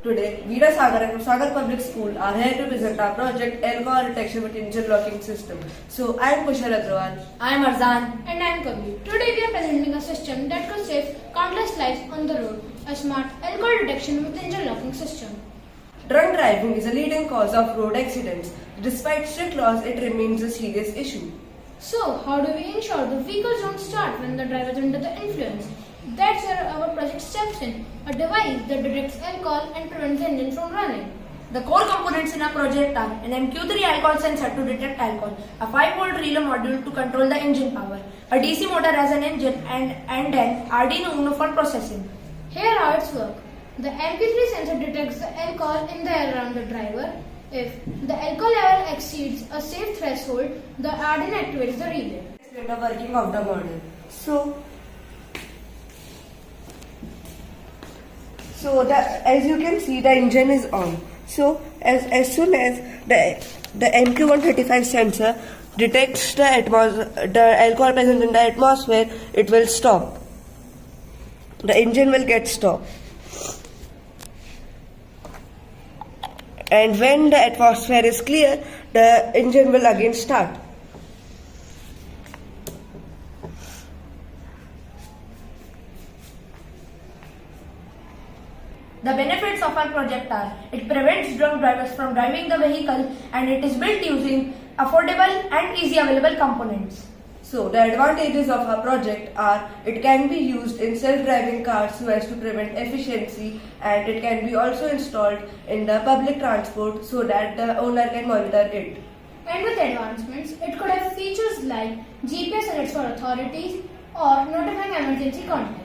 Today, we the Sagar and Sagar Public School are here to present our project Alcohol Detection with Engine Locking System. So, I am Kushal Agrawal. I am Arzan. And I am Kabir. Today we are presenting a system that could save countless lives on the road. A smart alcohol detection with engine locking system. Drunk driving is a leading cause of road accidents. Despite strict laws, it remains a serious issue. So, how do we ensure the vehicles don't start when the driver is under the influence? That's where our project steps in, a device that detects alcohol and prevents the engine from running. The core components in our project are an MQ3 Alcohol Sensor to detect alcohol, a 5-volt relay module to control the engine power, a DC motor as an engine, and an Arduino Uno for processing. Here how it's work. The MQ3 sensor detects the alcohol in the air around the driver. If the alcohol level exceeds a safe threshold, the Arduino activates the relay. Explain the working of the model. So as you can see, the engine is on. So as soon as the MQ135 sensor detects the alcohol present in the atmosphere, it will stop. The engine will get stopped. And when the atmosphere is clear, the engine will again start. The benefits of our project are, it prevents drunk drivers from driving the vehicle and it is built using affordable and easy available components. So the advantages of our project are, it can be used in self-driving cars so as to prevent efficiency, and it can be also installed in the public transport so that the owner can monitor it. And with advancements, it could have features like GPS alerts for authorities or notifying emergency contacts.